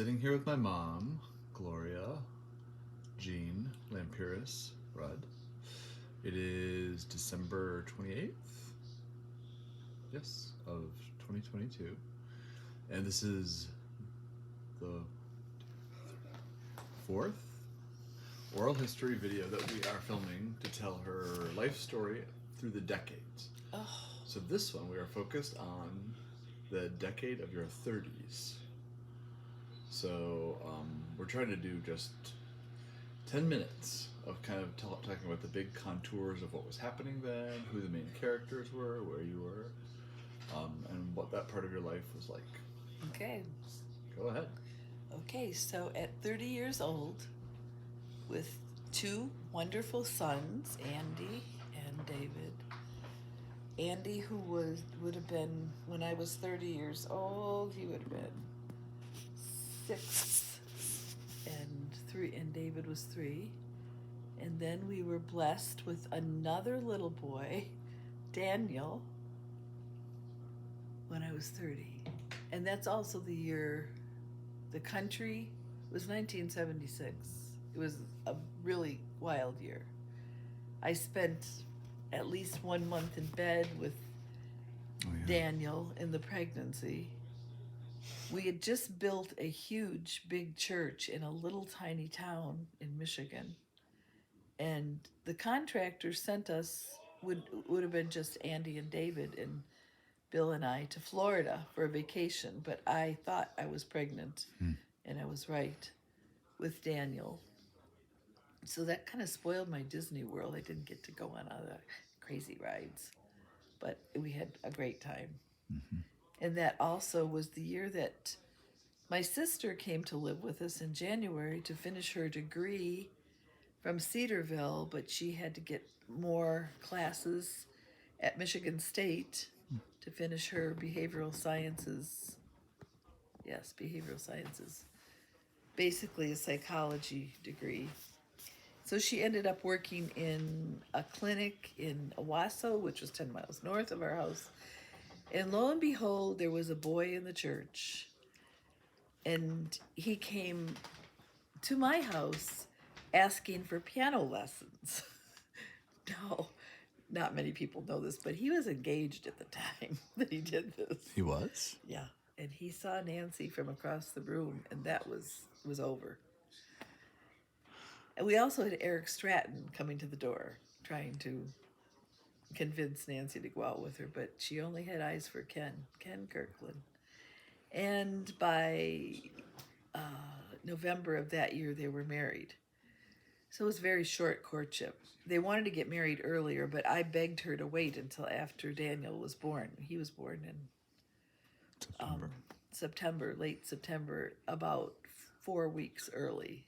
Sitting here with my mom, Gloria Jean Lampiris Rudd. It is December 28th, yes, of 2022. And this is the fourth oral history video that we are filming to tell her life story through the decades. Oh. So this one we are focused on the decade of your 30s. So we're trying to do just 10 minutes of kind of talking about the big contours of what was happening then, who the main characters were, where you were, and what that part of your life was like. Okay. Go ahead. Okay, so at 30 years old, with two wonderful sons, Andy and David. Andy, who would have been, when I was 30 years old, he would have been 6, and David was 3. And then we were blessed with another little boy, Daniel, when I was 30. And that's also the year the country was 1976. It was a really wild year. I spent at least 1 month in bed with Daniel in the pregnancy. We had just built a huge, big church in a little tiny town in Michigan. And the contractor sent us, would have been just Andy and David and Bill and I, to Florida for a vacation. But I thought I was pregnant, and I was right, with Daniel. So that kind of spoiled my Disney World. I didn't get to go on all the crazy rides, but we had a great time. And that also was the year that my sister came to live with us in January to finish her degree from Cedarville, but she had to get more classes at Michigan State to finish her behavioral sciences. Yes, behavioral sciences. Basically a psychology degree. So she ended up working in a clinic in Owasso, which was 10 miles north of our house. And lo and behold, there was a boy in the church. And he came to my house asking for piano lessons. No, not many people know this, but he was engaged at the time that he did this. He was? Yeah. And he saw Nancy from across the room, and that was over. And we also had Eric Stratton coming to the door, trying to convince Nancy to go out with her, but she only had eyes for Ken Kirkland. And by November of that year, they were married. So it was very short courtship. They wanted to get married earlier, but I begged her to wait until after Daniel was born. He was born in September, late September, about 4 weeks early,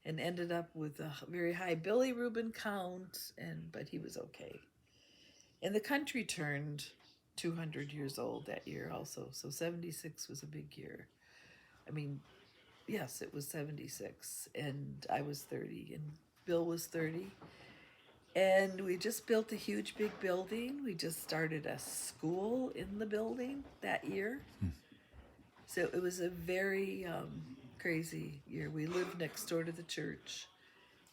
and ended up with a very high bilirubin count, but he was okay. And the country turned 200 years old that year also, so 76 was a big year. I mean, yes, it was 76, and I was 30, and Bill was 30. And we just built a huge, big building. We just started a school in the building that year. So it was a very crazy year. We lived next door to the church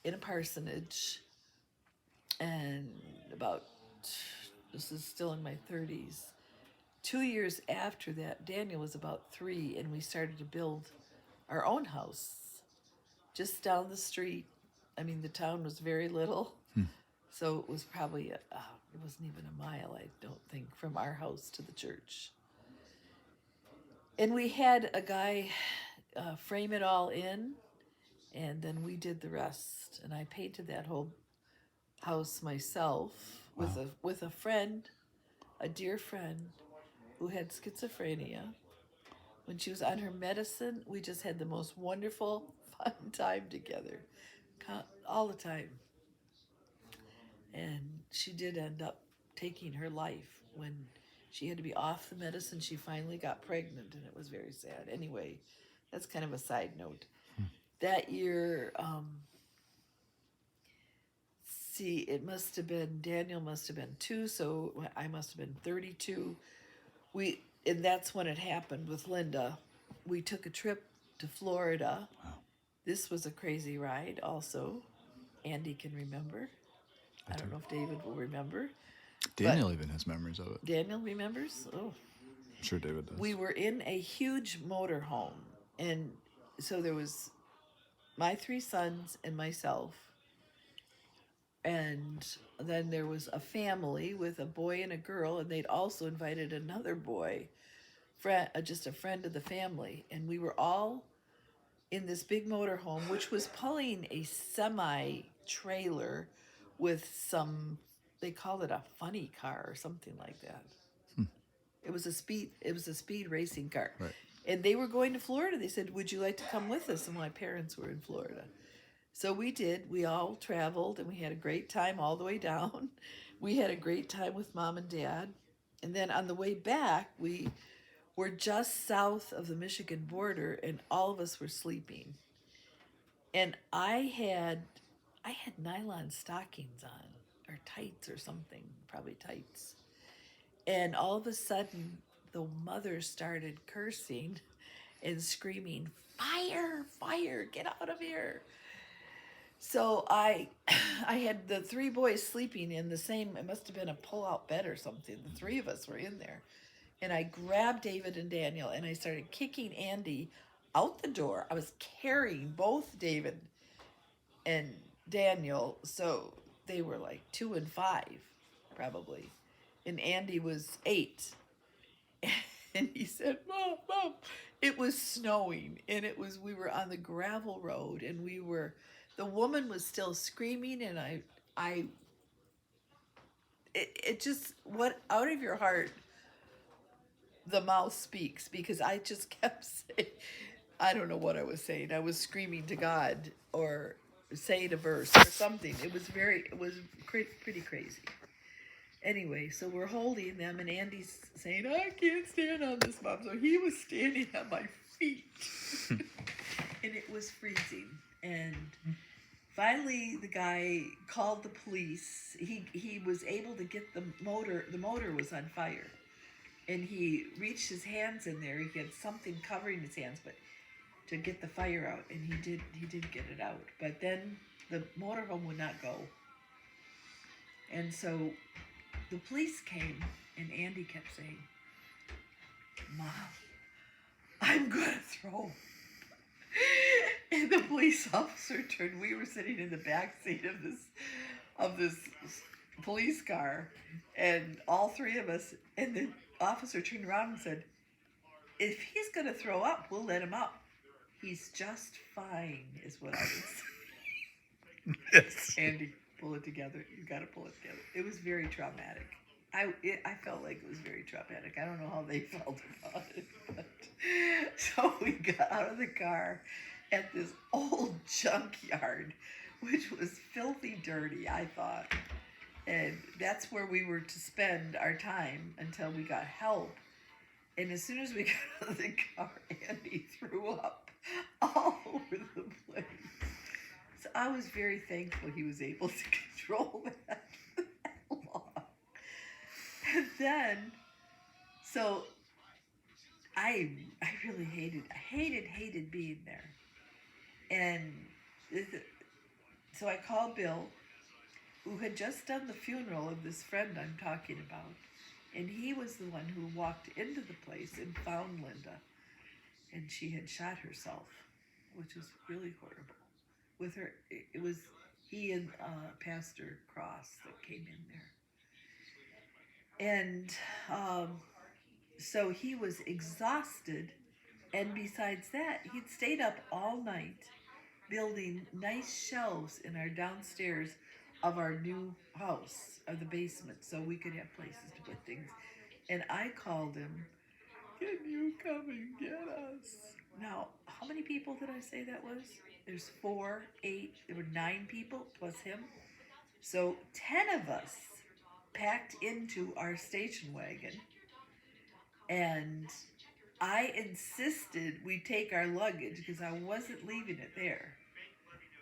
in a parsonage. And this is still in my 30s. 2 years after that, Daniel was about 3, and we started to build our own house just down the street. I mean, the town was very little, so it was probably, it wasn't even a mile, I don't think, from our house to the church. And we had a guy frame it all in, and then we did the rest. And I painted that whole house myself with a friend, a dear friend, who had schizophrenia. When she was on her medicine, we just had the most wonderful, fun time together, all the time. And she did end up taking her life. When she had to be off the medicine, she finally got pregnant, and it was very sad. Anyway, that's kind of a side note. That year, Daniel must have been 2, so I must have been 32. And that's when it happened with Linda. We took a trip to Florida. Wow. This was a crazy ride, also. Andy can remember. I don't know if David will remember. Daniel even has memories of it. Daniel remembers? Oh. I'm sure David does. We were in a huge motorhome. And so there was my 3 sons and myself. And then there was a family with a boy and a girl. And they'd also invited another boy, just a friend of the family. And we were all in this big motorhome, which was pulling a semi-trailer with some, they called it a funny car or something like that. It was a speed racing car. Right. And they were going to Florida. They said, "Would you like to come with us?" And my parents were in Florida. So we did. We all traveled and we had a great time all the way down. We had a great time with Mom and Dad. And then on the way back, we were just south of the Michigan border and all of us were sleeping. And I had nylon stockings on, or tights or something, probably tights. And all of a sudden, the mother started cursing and screaming, "Fire, fire, get out of here." So I had the 3 boys sleeping in the same, it must have been a pull-out bed or something. The 3 of us were in there. And I grabbed David and Daniel and I started kicking Andy out the door. I was carrying both David and Daniel, so they were like 2 and 5, probably. And Andy was 8. And he said, "Mom, Mom." It was snowing and we were on the gravel road and the woman was still screaming and it just, what out of your heart the mouth speaks, because I just kept saying, I don't know what I was saying. I was screaming to God or saying a verse or something. It was pretty crazy. Anyway, so we're holding them and Andy's saying, "I can't stand on this, Mom." So he was standing on my feet and it was freezing. And finally the guy called the police. He was able to get the motor was on fire. And he reached his hands in there. He had something covering his hands, but to get the fire out, and he did get it out. But then the motorhome would not go. And so the police came, and Andy kept saying, "Mom, I'm gonna throw." And the police officer turned. We were sitting in the back seat of this police car, and all 3 of us, and the officer turned around and said, "If he's gonna throw up, we'll let him up. He's just fine," is what I was saying. Yes. Andy, pull it together. You got to pull it together. It was very traumatic. I felt like it was very traumatic. I don't know how they felt about it. But, so we got out of the car at this old junkyard, which was filthy dirty, I thought. And that's where we were to spend our time until we got help. And as soon as we got out of the car, Andy threw up all over the place. So I was very thankful he was able to control that long. And then, so I really hated being there. And so I called Bill, who had just done the funeral of this friend I'm talking about. And he was the one who walked into the place and found Linda. And she had shot herself, which was really horrible. With her, it was he and Pastor Cross that came in there. And so he was exhausted. And besides that, he'd stayed up all night building nice shelves in our downstairs of our new house, of the basement, so we could have places to put things. And I called him, "Can you come and get us?" Now, how many people did I say that was? There's 4, 8, there were 9 people plus him. So 10 of us packed into our station wagon, and I insisted we take our luggage because I wasn't leaving it there.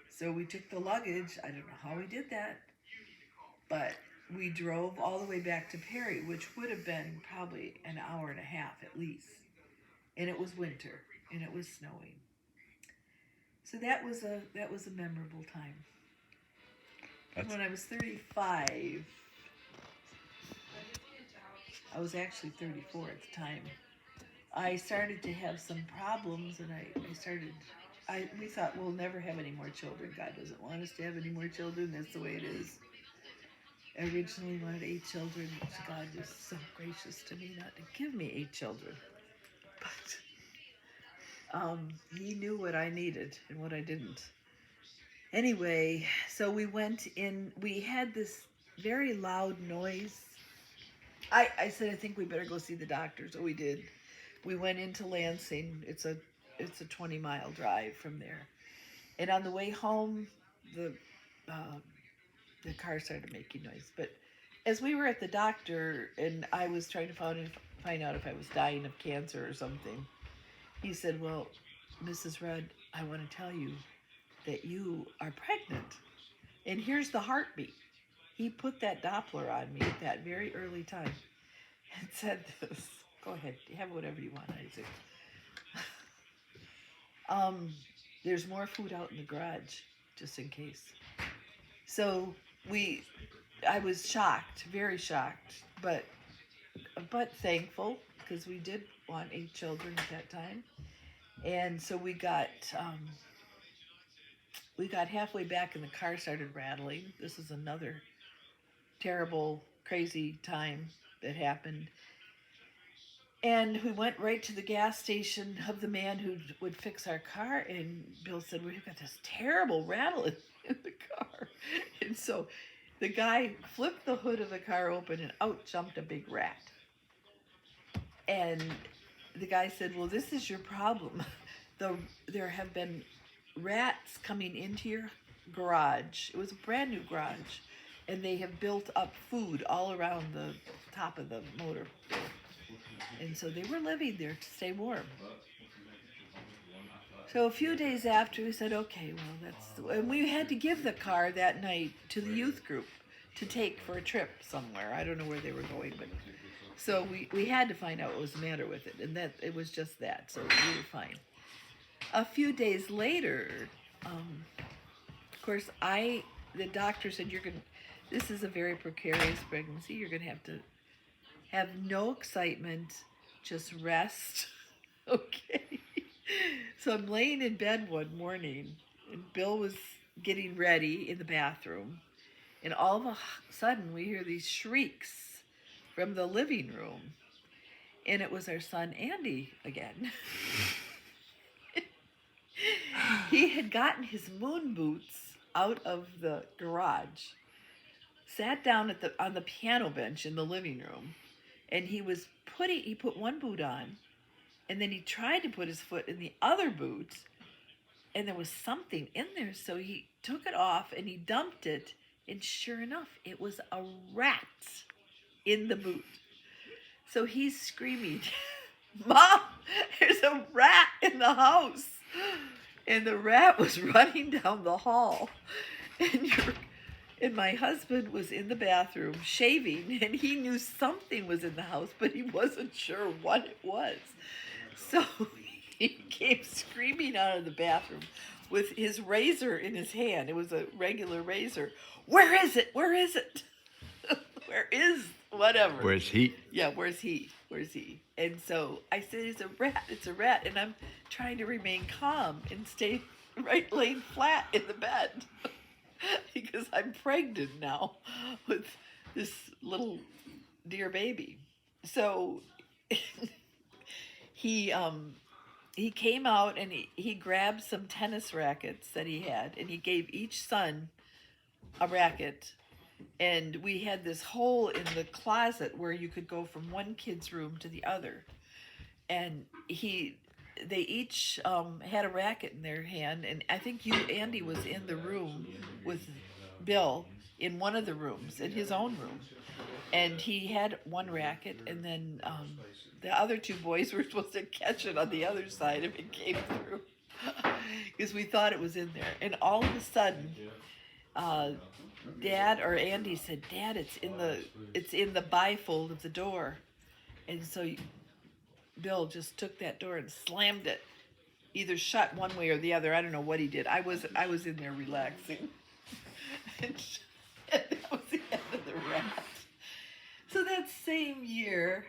So we took the luggage. I don't know how we did that, but we drove all the way back to Perry, which would have been probably an hour and a half at least. And it was winter, and it was snowing. So that was a memorable time. That's When I was 35, I was actually 34 at the time. I started to have some problems, and we thought we'll never have any more children. God doesn't want us to have any more children. That's the way it is. I originally wanted 8 children. God was so gracious to me not to give me 8 children. But he knew what I needed and what I didn't. Anyway, so we went in. We had this very loud noise. I said, I think we better go see the doctor. So we did. We went into Lansing. It's a 20-mile drive from there. And on the way home, the car started making noise. But as we were at the doctor, and I was trying to find out if I was dying of cancer or something, he said, "Well, Mrs. Rudd, I want to tell you that you are pregnant. And here's the heartbeat." He put that Doppler on me at that very early time and said this. Go ahead, have whatever you want, Isaac. There's more food out in the garage, just in case. So I was shocked, very shocked, but thankful, because we did want 8 children at that time. And so we got halfway back and the car started rattling. This is another terrible, crazy time that happened. And we went right to the gas station of the man who would fix our car, and Bill said, "We've got this terrible rattle in the car." And so the guy flipped the hood of the car open, and out jumped a big rat. And the guy said, "Well, this is your problem. There have been rats coming into your garage." It was a brand new garage, and they have built up food all around the top of the motor. And so they were living there to stay warm. So a few days after, we said, okay, well, and we had to give the car that night to the youth group to take for a trip somewhere. I don't know where they were going, but so we had to find out what was the matter with it, and that it was just that, so we were fine. A few days later, of course, the doctor said, this is a very precarious pregnancy. You're going to have no excitement, just rest. Okay. So I'm laying in bed one morning, and Bill was getting ready in the bathroom, and all of a sudden we hear these shrieks from the living room, and it was our son Andy again. He had gotten his moon boots out of the garage, sat down on the piano bench in the living room, and he put one boot on, and then he tried to put his foot in the other boot, and there was something in there, so he took it off and he dumped it, and sure enough, it was a rat in the boot. So he's screaming, "Mom, there's a rat in the house!" And the rat was running down the hall, and my husband was in the bathroom shaving, and he knew something was in the house, but he wasn't sure what it was. So he came screaming out of the bathroom with his razor in his hand. It was a regular razor. "Where is it? Where is it? Where is whatever? Where's he? Yeah, where's he? Where's he?" And so I said, "It's a rat. It's a rat." And I'm trying to remain calm and stay laying flat in the bed because I'm pregnant now with this little dear baby. So he came out and he grabbed some tennis rackets that he had, and he gave each son a racket. And we had this hole in the closet where you could go from one kid's room to the other. And they each had a racket in their hand. And I think Andy, was in the room with Bill in one of the rooms, in his own room. And he had one racket, and then the other 2 boys were supposed to catch it on the other side if it came through, because we thought it was in there. And all of a sudden, Dad or Andy said, "Dad, it's in the bifold of the door." And so Bill just took that door and slammed it either shut one way or the other. I don't know what he did. I was in there relaxing. And that was the end of the rat. So that same year,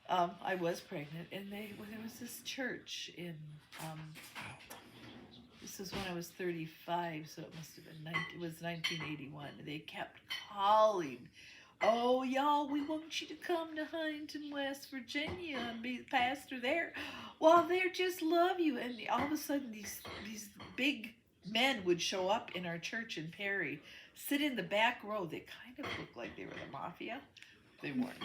I was pregnant, and there was this church in. This was when I was 35, so it must have been it was 1981. They kept calling, "Oh, y'all, we want you to come to Huntington, West Virginia, and be the pastor there. Well, they just love you." And all of a sudden, these big men would show up in our church in Perry, sit in the back row. They kind of looked like they were the mafia. They weren't.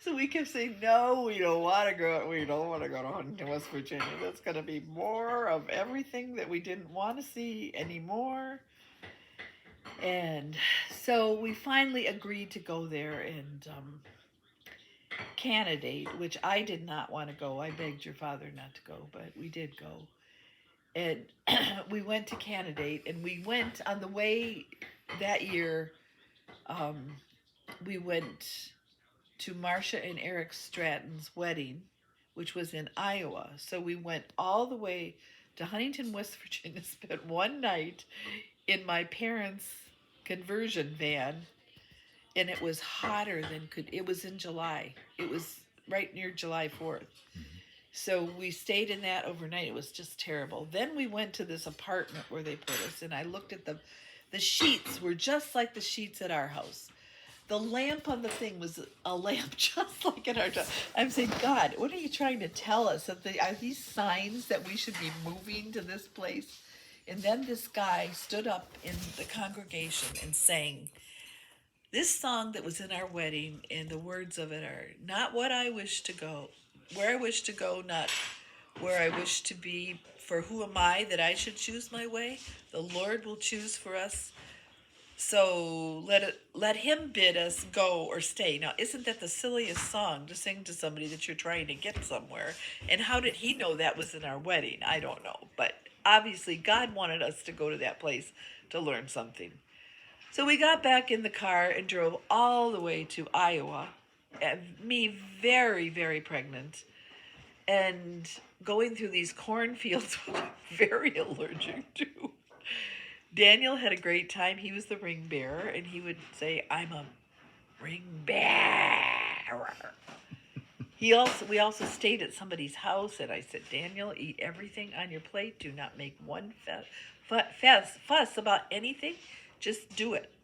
So we kept saying, "No, we don't want to go. We don't want to go to Huntington, West Virginia. That's going to be more of everything that we didn't want to see anymore." And so we finally agreed to go there and candidate, which I did not want to go. I begged your father not to go, but we did go. And we went to candidate, and we went on the way that year. We went to Marcia and Eric Stratton's wedding, which was in Iowa. So we went all the way to Huntington, West Virginia, spent one night in my parents' conversion van, and it was hotter than it was in July. It was right near July 4th. So we stayed in that overnight. It was just terrible. Then we went to this apartment where they put us, and I looked at the sheets were just like the sheets at our house. The lamp on the thing was a lamp just like in our house. I'm saying, "God, what are you trying to tell us? Are these signs that we should be moving to this place?" And then this guy stood up in the congregation and sang this song that was in our wedding, and the words of it are, "Not what I wish to go, where I wish to go, not where I wish to be. For who am I that I should choose my way? The Lord will choose for us. So let him bid us go or stay." Now, isn't that the silliest song to sing to somebody that you're trying to get somewhere? And how did he know that was in our wedding? I don't know. But obviously, God wanted us to go to that place to learn something. So we got back in the car and drove all the way to Iowa. And me very, very pregnant. And going through these cornfields, which I'm very allergic to. Daniel had a great time. He was the ring bearer, and he would say, "I'm a ring bearer." We also stayed at somebody's house, and I said, "Daniel, eat everything on your plate. Do not make one fuss about anything. Just do it."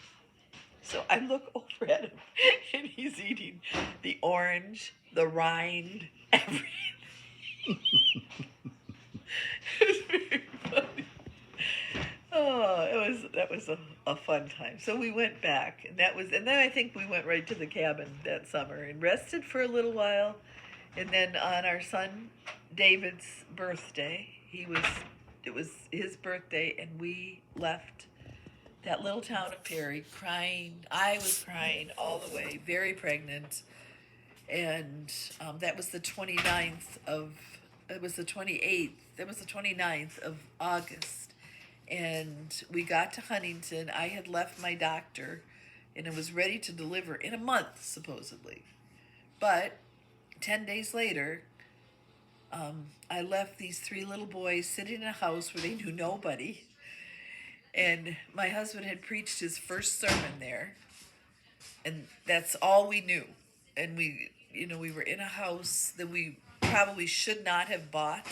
So I look over at him, and he's eating the orange, the rind, everything. It was very funny. Oh, that was a fun time. So we went back, and then I think we went right to the cabin that summer and rested for a little while, and then on our son David's birthday, it was his birthday, and we left that little town of Perry crying. I was crying all the way, very pregnant, and that was the 29th of. It was the 28th. That was the 29th of August. And we got to Huntington. I had left my doctor, and I was ready to deliver in a month, supposedly. But 10 days later, I left these three little boys sitting in a house where they knew nobody. And my husband had preached his first sermon there. And that's all we knew. And we were in a house that we probably should not have bought.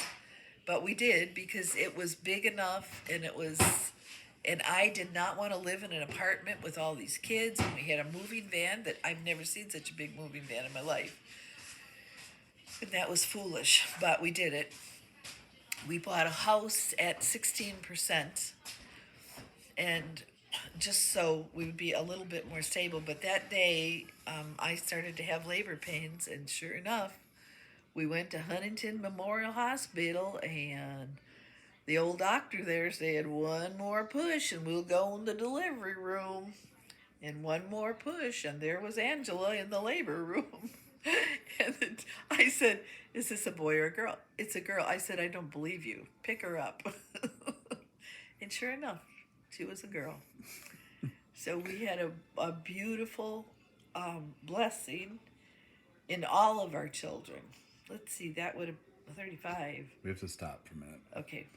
But we did, because it was big enough, and I did not want to live in an apartment with all these kids, and we had a moving van that I've never seen such a big moving van in my life. And that was foolish, but we did it. We bought a house at 16%, and just so we would be a little bit more stable. But that day, I started to have labor pains, and sure enough, we went to Huntington Memorial Hospital, and the old doctor there said, "One more push and we'll go in the delivery room." And one more push, and there was Angela in the labor room. And I said, "Is this a boy or a girl?" "It's a girl." I said, "I don't believe you. Pick her up." And sure enough, she was a girl. So we had a beautiful blessing in all of our children. Let's see, that would have 35. We have to stop for a minute. Okay.